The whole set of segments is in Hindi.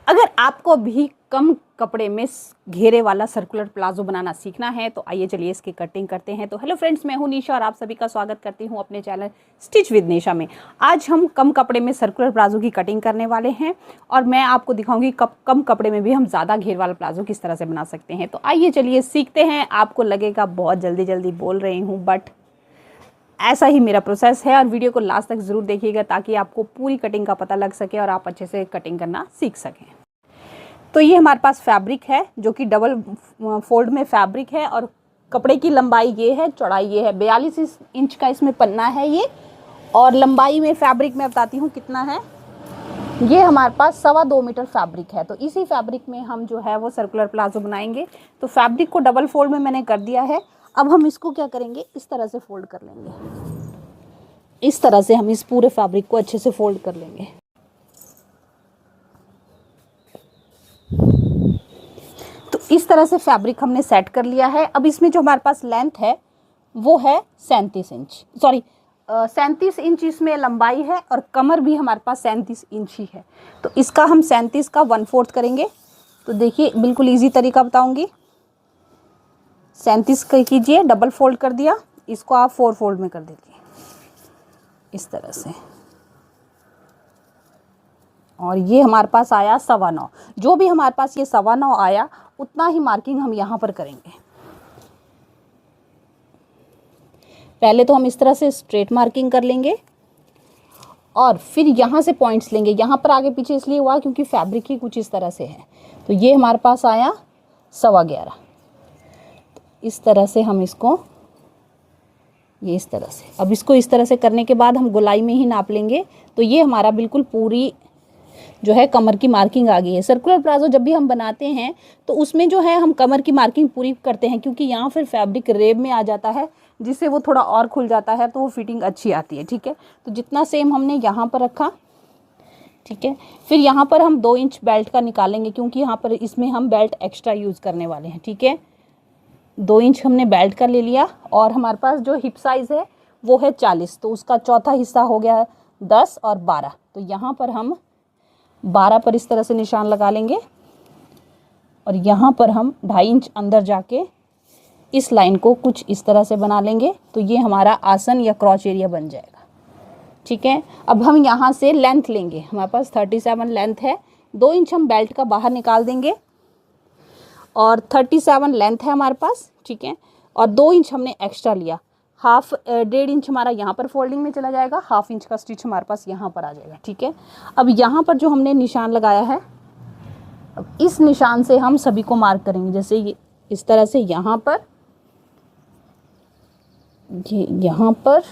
अगर आपको भी कम कपड़े में घेरे वाला सर्कुलर प्लाजो बनाना सीखना है तो आइए चलिए इसकी कटिंग करते हैं। तो हेलो फ्रेंड्स, मैं हूं निशा और आप सभी का स्वागत करती हूं अपने चैनल स्टिच विद निशा में। आज हम कम कपड़े में सर्कुलर प्लाजो की कटिंग करने वाले हैं और मैं आपको दिखाऊंगी कम कपड़े में भी हम ज़्यादा घेर वाला प्लाजो किस तरह से बना सकते हैं। तो आइए चलिए सीखते हैं। आपको लगेगा बहुत जल्दी बोल रही हूँ, बट ऐसा ही मेरा प्रोसेस है और वीडियो को लास्ट तक ज़रूर देखिएगा ताकि आपको पूरी कटिंग का पता लग सके और आप अच्छे से कटिंग करना सीख सकें। तो ये हमारे पास फैब्रिक है जो कि डबल फोल्ड में फैब्रिक है और कपड़े की लंबाई ये है, चौड़ाई ये है। 42 इंच का इसमें पन्ना है ये, और लंबाई में फैब्रिक मैं बताती हूँ कितना है। ये हमारे पास 2.25 मीटर फैब्रिक है। तो इसी फैब्रिक में हम जो है वो सर्कुलर प्लाजो बनाएंगे। तो फैब्रिक को डबल फोल्ड में मैंने कर दिया है। अब हम इसको क्या करेंगे, इस तरह से फोल्ड कर लेंगे। इस तरह से हम इस पूरे फैब्रिक को अच्छे से फोल्ड कर लेंगे। तो इस तरह से फैब्रिक हमने सेट कर लिया है। अब इसमें जो हमारे पास लेंथ है वो है 37 इंच, 37 इंच इसमें लंबाई है और कमर भी हमारे पास 37 इंच ही है। तो इसका हम 37 का 1/4 करेंगे। तो देखिए बिल्कुल इजी तरीका बताऊंगी। 37 का कीजिए, डबल फोल्ड कर दिया, इसको आप 4 फोल्ड में कर दीजिए इस तरह से। और ये हमारे पास आया 9.25। जो भी हमारे पास ये 9.25 आया उतना ही मार्किंग हम यहाँ पर करेंगे। पहले तो हम इस तरह से स्ट्रेट मार्किंग कर लेंगे और फिर यहाँ से पॉइंट्स लेंगे। यहाँ पर आगे पीछे इसलिए हुआ क्योंकि फैब्रिक ही कुछ इस तरह से है। तो ये हमारे पास आया 11.25। इस तरह से हम इसको, ये इस तरह से, अब इसको इस तरह से करने के बाद हम गोलाई में ही नाप लेंगे। तो ये हमारा बिल्कुल पूरी जो है कमर की मार्किंग आ गई है। सर्कुलर प्लाजो जब भी हम बनाते हैं तो उसमें जो है हम कमर की मार्किंग पूरी करते हैं, क्योंकि यहाँ फिर फैब्रिक रेब में आ जाता है जिससे वो थोड़ा और खुल जाता है, तो वो फिटिंग अच्छी आती है। ठीक है, तो जितना सेम हमने यहाँ पर रखा, ठीक है। फिर यहाँ पर हम 2 इंच बेल्ट का निकालेंगे क्योंकि यहाँ पर इसमें हम बेल्ट एक्स्ट्रा यूज़ करने वाले हैं। ठीक है, 2 इंच हमने बेल्ट का ले लिया और हमारे पास जो हिप साइज़ है वो है 40। तो उसका चौथा हिस्सा हो गया 10 और 12। तो यहाँ पर हम 12 पर इस तरह से निशान लगा लेंगे और यहाँ पर हम 2.5 इंच अंदर जाके इस लाइन को कुछ इस तरह से बना लेंगे। तो ये हमारा आसन या क्रॉच एरिया बन जाएगा। ठीक है, अब हम यहाँ से लेंथ लेंगे। हमारे पास 37 लेंथ है। 2 इंच हम बेल्ट का बाहर निकाल देंगे और 37 लेंथ है हमारे पास। ठीक है, और 2 इंच हमने एक्स्ट्रा लिया। 1.5 इंच हमारा यहाँ पर फोल्डिंग में चला जाएगा, 1/2 इंच का स्टिच हमारे पास यहाँ पर आ जाएगा। ठीक है, अब यहाँ पर जो हमने निशान लगाया है, अब इस निशान से हम सभी को मार्क करेंगे। जैसे ये इस तरह से यहाँ पर, ये यहाँ पर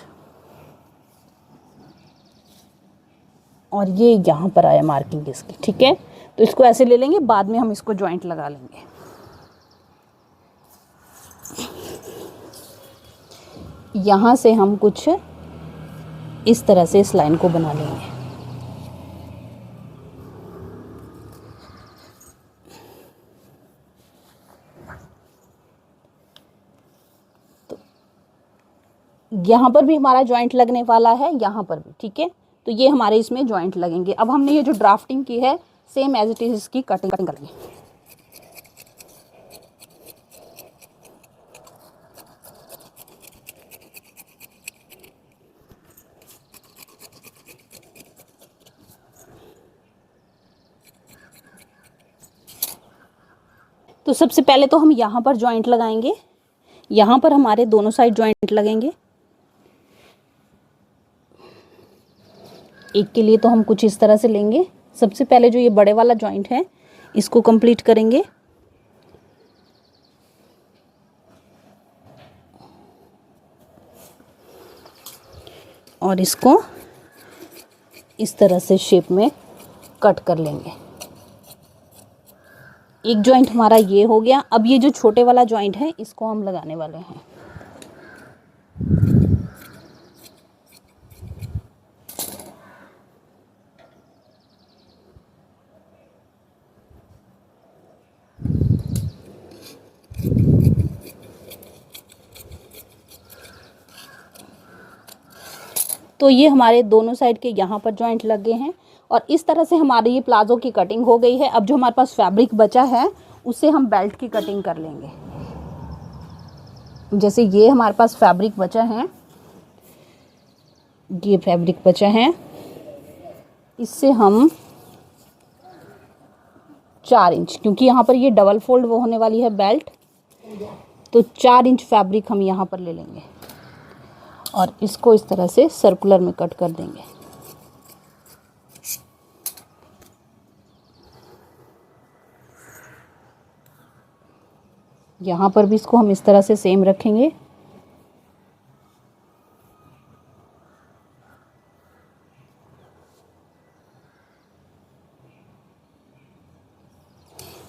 और ये यहाँ पर आया मार्किंग इसकी। ठीक है, तो इसको ऐसे ले लेंगे, बाद में हम इसको जॉइंट लगा लेंगे। यहाँ से हम कुछ इस तरह से इस लाइन को बना लेंगे। तो यहाँ पर भी हमारा जॉइंट लगने वाला है, यहाँ पर भी। ठीक है, तो ये हमारे इसमें जॉइंट लगेंगे। अब हमने ये जो ड्राफ्टिंग की है सेम एज इट इज़ इसकी कटिंग करेंगे। तो सबसे पहले तो हम यहाँ पर जॉइंट लगाएंगे। यहाँ पर हमारे दोनों साइड जॉइंट लगेंगे। एक के लिए तो हम कुछ इस तरह से लेंगे। सबसे पहले जो ये बड़े वाला जॉइंट है इसको कंप्लीट करेंगे। और इसको इस तरह से शेप में कट कर लेंगे। एक जॉइंट हमारा ये हो गया। अब ये जो छोटे वाला जॉइंट है इसको हम लगाने वाले हैं। तो ये हमारे दोनों साइड के यहाँ पर जॉइंट लग गए हैं और इस तरह से हमारी ये प्लाजो की कटिंग हो गई है। अब जो हमारे पास फैब्रिक बचा है उससे हम बेल्ट की कटिंग कर लेंगे। जैसे ये हमारे पास फैब्रिक बचा है, ये फैब्रिक बचा है, इससे हम 4 इंच, क्योंकि यहाँ पर ये डबल फोल्ड वो होने वाली है बेल्ट, तो 4 इंच फैब्रिक हम यहाँ पर ले लेंगे और इसको इस तरह से सर्कुलर में कट कर देंगे। यहाँ पर भी इसको हम इस तरह से सेम रखेंगे।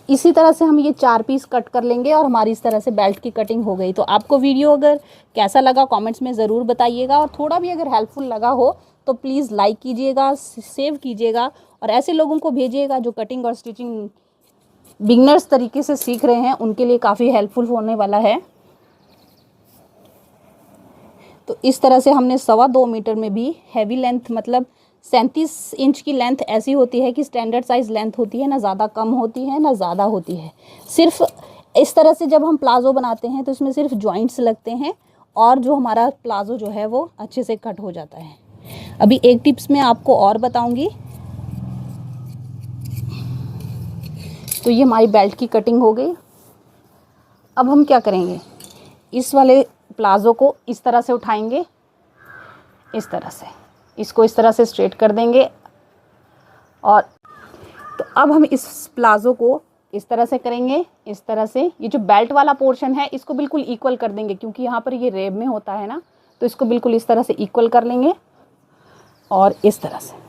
इसी तरह से हम ये 4 पीस कट कर लेंगे और हमारी इस तरह से बेल्ट की कटिंग हो गई। तो आपको वीडियो अगर कैसा लगा कमेंट्स में ज़रूर बताइएगा, और थोड़ा भी अगर हेल्पफुल लगा हो तो प्लीज़ लाइक कीजिएगा, सेव कीजिएगा और ऐसे लोगों को भेजिएगा जो कटिंग और स्टिचिंग बिगनर्स तरीके से सीख रहे हैं, उनके लिए काफ़ी हेल्पफुल होने वाला है। तो इस तरह से हमने 2.25 मीटर में भी हैवी लेंथ, मतलब 37 इंच की लेंथ ऐसी होती है कि स्टैंडर्ड साइज़ लेंथ होती है, ना ज़्यादा कम होती है ना ज़्यादा होती है। सिर्फ इस तरह से जब हम प्लाज़ो बनाते हैं तो इसमें सिर्फ जॉइंट्स लगते हैं और जो हमारा प्लाज़ो जो है वो अच्छे से कट हो जाता है। अभी एक टिप्स मैं आपको और बताऊंगी। तो ये हमारी बेल्ट की कटिंग हो गई। अब हम क्या करेंगे, इस वाले प्लाज़ो को इस तरह से उठाएंगे, इस तरह से इसको इस तरह से स्ट्रेट कर देंगे। और तो अब हम इस प्लाज़ो को इस तरह से करेंगे, इस तरह से ये जो बेल्ट वाला पोर्शन है इसको बिल्कुल इक्वल कर देंगे, क्योंकि यहाँ पर ये रेब में होता है ना, तो इसको बिल्कुल इस तरह से इक्वल कर लेंगे और इस तरह से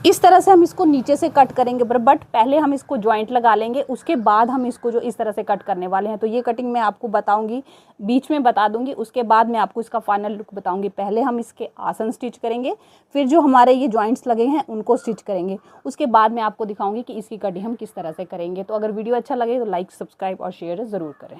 इस तरह से हम इसको नीचे से कट करेंगे। बट पहले हम इसको जॉइंट लगा लेंगे, उसके बाद हम इसको जो इस तरह से कट करने वाले हैं। तो ये कटिंग मैं आपको बताऊंगी, बीच में बता दूंगी, उसके बाद मैं आपको इसका फाइनल लुक बताऊंगी। पहले हम इसके आसन स्टिच करेंगे, फिर जो हमारे ये जॉइंट्स लगे हैं उनको स्टिच करेंगे, उसके बाद मैं आपको दिखाऊंगी कि इसकी कटिंग हम किस तरह से करेंगे। तो अगर वीडियो अच्छा लगे तो लाइक, सब्सक्राइब और शेयर ज़रूर करें।